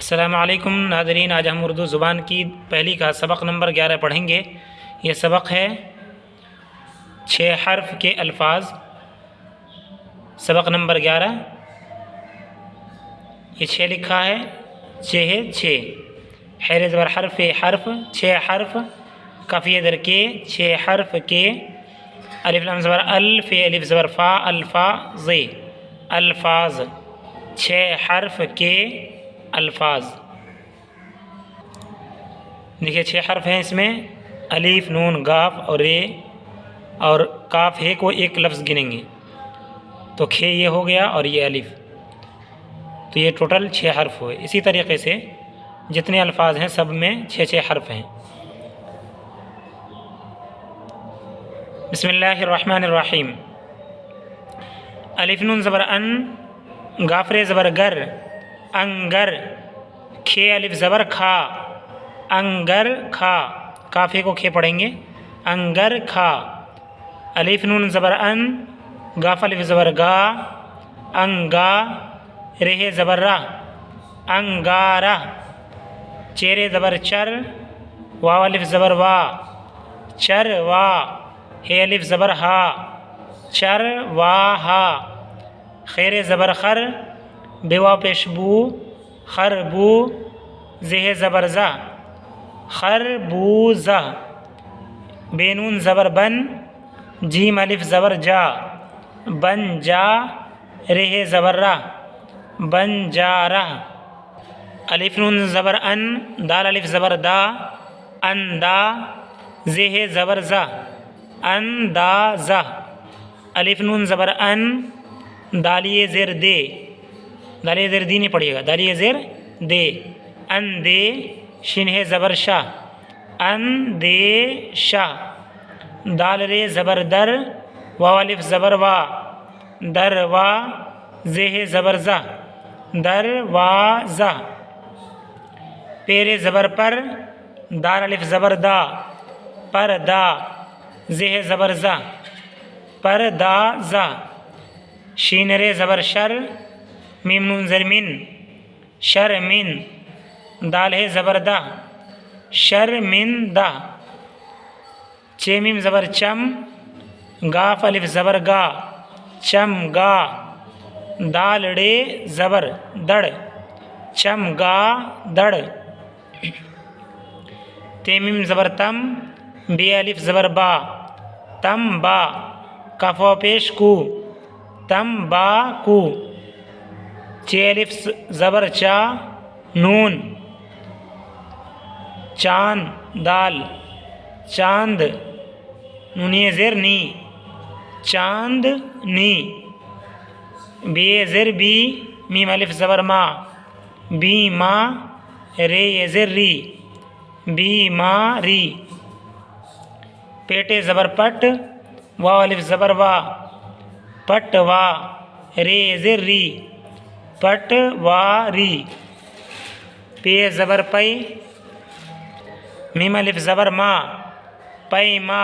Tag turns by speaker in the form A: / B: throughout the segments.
A: अस्सलामुअलैकुम नाज़रीन, आज हम उर्दू ज़ुबान की पहली का सबक नंबर 11 पढ़ेंगे। ये सबक है 6 हर्फ के अल्फाज। सबक नंबर 11, ये 6 लिखा है, 6 है 6। हैर ज़बर हर्फ हर्फ, 6 हर्फ। काफ़ी दर के 6 हर्फ के। अलिफ लाम ज़बर अल, फे अलिफ ज़बर फ़ा, अल्फ़ा ज़े, अल्फाज। 6 हर्फ के अल्फाज। देखिए 6 हर्फ हैं इसमें, अलीफ, नून, गाफ और रे और काफ है को एक लफ्ज़ गिनेंगे तो खे ये हो गया और ये अलीफ, तो ये टोटल 6 हर्फ हुए। इसी तरीके से जितने अल्फाज हैं सब में 6 हर्फ हैं। बिस्मिल्लाहिर्रहमानिर्रहीम। अलिफ नून ज़बर अन, गाफरे ज़बर गर, अंगर। खे अलिफ ज़बर खा, अंगर खा। काफे को खे पढ़ेंगे, अंगर खा। अलिफ नून ज़बर अन, गाफ अलिफ ज़बर गा, अंगा। रेहे ज़बर रा, अंगारा। चेरे ज़बर चर, वाव अलिफ ज़बर वा, चर वा। हे अलिफ ज़बर हा, चर वा हा। खैरे ज़बर खर, बेवा पेशबू, खरबू। ज़ेह ज़बर ज़ा, खरबूज़ा। बेनून ज़बर बन, जीम अलिफ ज़बर जा, बन जा। रेह ज़बर रा, बन जा रहा। अलिफ नून ज़बर अन, दाल अलिफ ज़बर दा, अंदा। ज़ेह ज़बर ज़ा, अंदाज़ा। अलिफ नून ज़बर अन, दालिए ज़ेर दे, दालिए ज़ेर दी नहीं पढ़िएगा, दालिए ज़ेर दे, अंदे। शिन्हे ज़बर शाह, अंदे शाह। दाल रे ज़बर दर, वाव अलिफ ज़बर वा, दर वा। ज़ेह ज़बर ज़ा, दर वा ज़ा। पेरे ज़बर पर, दार अलिफ ज़बर दा, पर दा। ज़ेह ज़बर ज़ा, पर दा ज़ा। शीन रे ज़बर शर, मीम नून ज़र मिन, शर मिन। दाल है ज़बर दा, शर मिन दा। चे मीम ज़बर चम, गाफ अलिफ ज़बर गा, चम गा। दाल ड़े ज़बर दड़, चम गा दड़। ते मीम ज़बर तम, बे अलिफ ज़बर बा, तम बा। काफ़ा पेश कू, तम बा कू। चे अलिफ ज़बर चा, नून, चांद। दाल, चांद। नूनिए ज़ेर नी, चांद नी। बे ज़ेर बी, मीम अलिफ ज़बर मा, बी मा। रे ये ज़ेर री, बी मा री। पेटे ज़बर पट, वाव अलिफ ज़बर वा, पट वा। रे ज़ेर री, पट वा री। पे ज़बर पई, मीम अलिफ ज़बर मा, पै मा।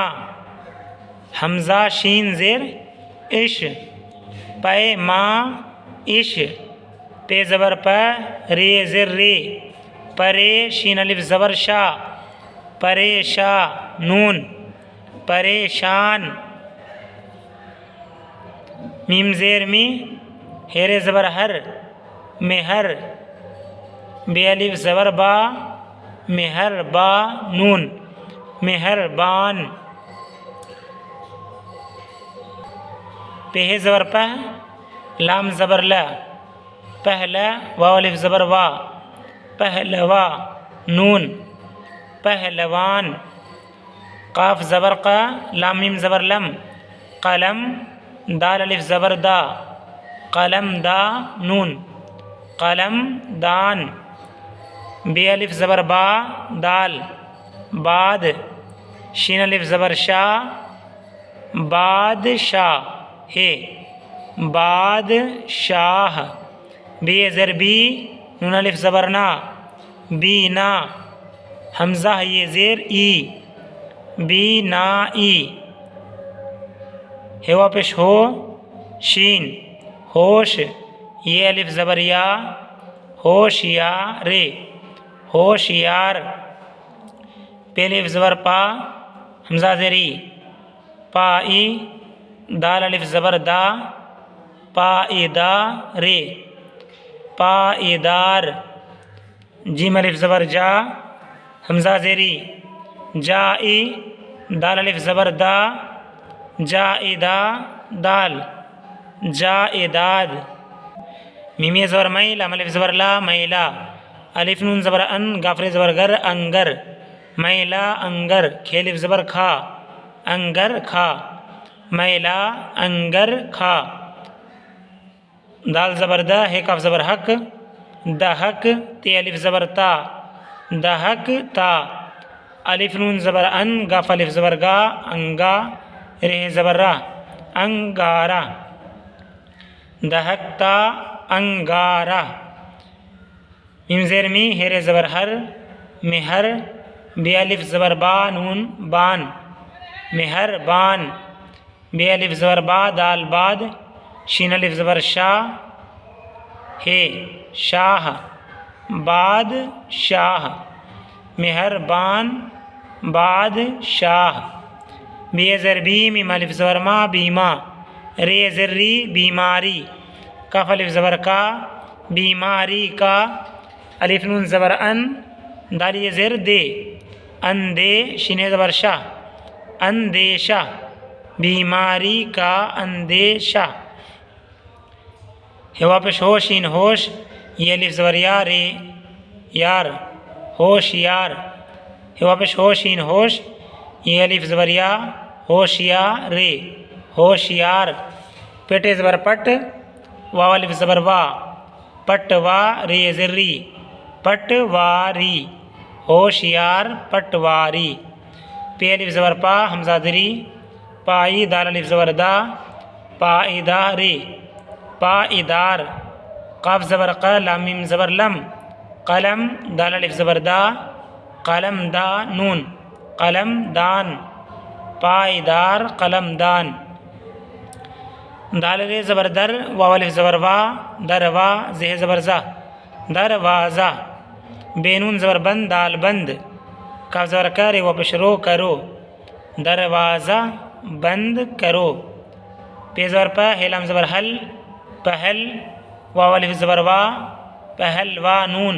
A: हमज़ा शीन ज़ेर इश, पै मा इश। पे ज़बर प, रे ज़ेर रे, परे। शीन अलिफ ज़बर शा, परेशा। नून, परेशान। मीम ज़ेर मी, हेरे ज़बर हर, मेहर। बे अलिफ ज़बर बा, मेहर बा। नून, मेहरबान। पे ज़बर पह, लाम ज़बर ला, पहला। वाव अलिफ ज़बर वा, पहलवा। नून, पहलवान। काफ ज़बर क़ा, लाम मीम ज़बर लम, क़लम। दाल अलिफ ज़बर दा, क़लम दा। नून, क़लम दान। बे अलिफ ज़बर बा, दाल, बाद। शीन अलिफ ज़बर शाह, बादशाह। हे, बादशाह। बे ज़र बी, नून अलिफ ज़बर ना, बीना। हमज़ा ये ज़ेर ई, बीना ई। हेवा पेश हो, शीन, होश। ये अलिफ ज़बर या, होशियारे होशियार। पे अलिफ ज़बर पा हमज़ा ज़ेरी पाई। दाल अलिफ ज़बर दा पाइदा रे पाइदार। जीम अलिफ ज़बर जा हमज़ा ज़ेरी जाई। दाल अलिफ ज़बर दा जाइदा दाल जाइदाद। मीम ज़बर मै लाम अलिफ ज़बर ला मैला। अलिफ नून ज़बर अन गाफरे ज़बर गर अंगर मैला अंगर। खे अलिफ ज़बर खा अंगर खा मैला अंगर खा। दाल ज़बर दा हे काफ ज़बर हक दहक। ते अलिफ ज़बर ता दहक ता। अलिफ नून ज़बर अन गाफ अलिफ ज़बर गा अंगा रे ज़बर रा अंगारा दहकता अंगारा। मीम ज़ेर मी हेरे ज़बर हर मेहर। बे अलिफ ज़बर बा नून बान मेहर बान। बे अलिफ ज़बर बा दाल बाद। शीन अलिफ ज़बर शाह हे शाह बाद शाह मेहरबान बाद शाह। बे ज़र बी मीम अलिफ ज़बर मा बीमा। रे ज़र्री बीमारी। कफ अलिफ ज़बर का बीमारी का। अलिफ नून ज़बर अन दाल ये ज़ेर दे अंदे। शीन ज़बर शाह अंदेशा बीमारी का अंदेशा। हेवा पेश होश इन होश। ये अलिफ ज़बर या रे यार होशियार। हेवा पेश होश इन होश। ये अलिफ ज़बर या होशियार रे होशियार। पेटे ज़बर पट वाव अलिफ ज़बर वा पटवा रे ज़र्री पटवारी होशियार पटवारी। पे अलिफ ज़बर पा हमज़ा ज़री पाई। दाल अलिफ ज़बर दा पाइदा रे पाइदार। काफ ज़बर क लाम मीम ज़बर लम कलम। दाल अलिफ ज़बर दा कलम दा नून कलम दान पाइदार कलम दान। दाल रे ज़बर दर वाव अलिफ ज़बर वा दरवा ज़े ज़बर ज़ा दरवाज़ा। बेनून ज़बर बंद दाल बंद। काफ ज़बर करे वापस रो करो दरवाज़ा बंद करो। पे ज़बर प हेलाम ज़बर हल पहल। वाव अलिफ ज़बर वा पहलवा नून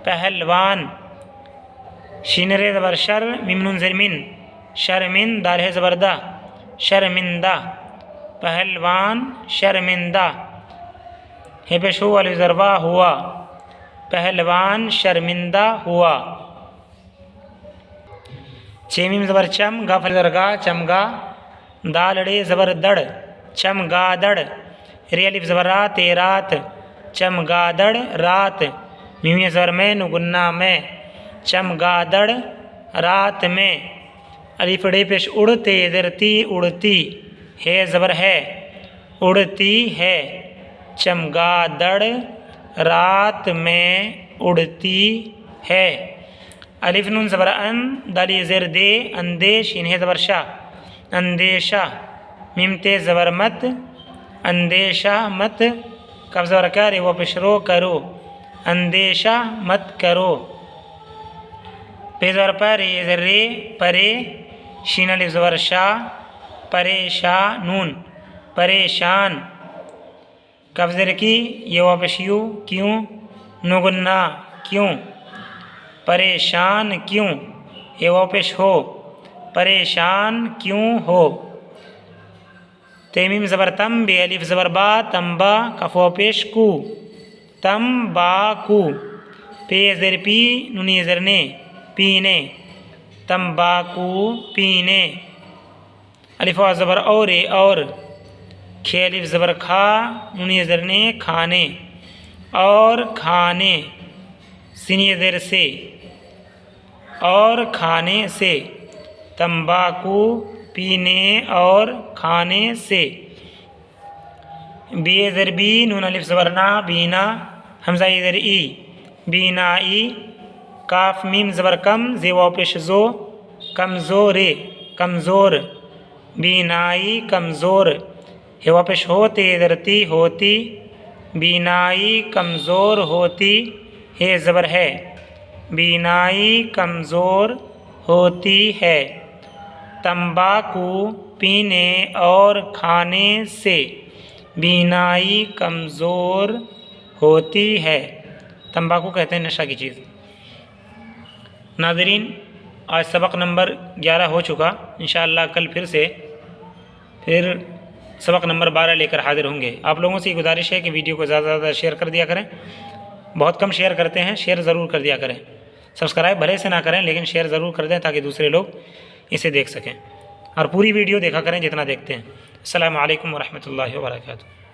A: पहलवान। शीन रे ज़बर शर मीम नून ज़ेर मिन शर्मिन। दाल है ज़बर दा शर्मिंदा पहलवान शर्मिंदा। हे पेश हु अलिफ ज़बर वा हुआ पहलवान शर्मिंदा हुआ। छे मीम ज़बर चम गाफ अलिफ ज़बर गा चमगा। दाल रे ज़बर दड़ चमगादड़। रे अलिफ ज़बर रा ते रात चमगादड़ रात। मीम ज़बर में नुगुन्ना में चमगादड़ रात में। अलिफ डे पेश उड़ते ज़रती उड़ती। है ज़बर है उड़ती है चमगादड़ रात में उड़ती है। अलिफ नून ज़बर अन दाली ज़ेर दे अंदेश इन्हें ज़बर शाह अंदेशा। मीम ते ज़बर मत अंदेशा मत। कब ज़बर करे वो पेशरो करो अंदेशा मत करो। पे ज़बर पर ये ज़र्रे परे। शीन अलिफ ज़बर शाह परेशानून परेशान। कब ज़र की ये वापस यू क्यों नुगुन्ना क्यों परेशान क्यों। ये वापस हो परेशान क्यों हो। तेमीम ज़बर तम बे अलिफ ज़बर बा तम्बा कफ वापस कू तम्बाकू। पे ज़र पी नूनी ज़रने पीने तम्बाकू पीने। अलिफ वा ज़बर और खे अलिफ ज़बर खा नूनी ज़रने खाने और खाने। सीनी ज़र से और खाने से तम्बाकू पीने और खाने से। बी ज़र बी नून अलिफ ज़बर ना बीना हमज़ा ज़र ई बीनाई। काफ मीम ज़बर कम जे वापस जो कमज़ोरे कमज़ोर बीनाई कमज़ोर। हे वापस होते ज़रती होती बीनाई कमज़ोर होती है ज़बर है, बीनाई कमज़ोर होती है। तंबाकू पीने और खाने से बीनाई कमज़ोर होती है। तंबाकू कहते हैं नशा की चीज़। नाज़रीन, आज सबक नंबर 11 हो चुका। इंशाअल्लाह कल फिर सबक नंबर 12 लेकर हाजिर होंगे। आप लोगों से गुजारिश है कि वीडियो को ज़्यादा से ज़्यादा शेयर कर दिया करें। बहुत कम शेयर करते हैं, शेयर ज़रूर कर दिया करें। सब्सक्राइब भले से ना करें लेकिन शेयर ज़रूर कर दें ताकि दूसरे लोग इसे देख सकें। और पूरी वीडियो देखा करें जितना देखते हैं। अस्सलामु अलैकुम व रहमतुल्लाहि व बरकातुहू।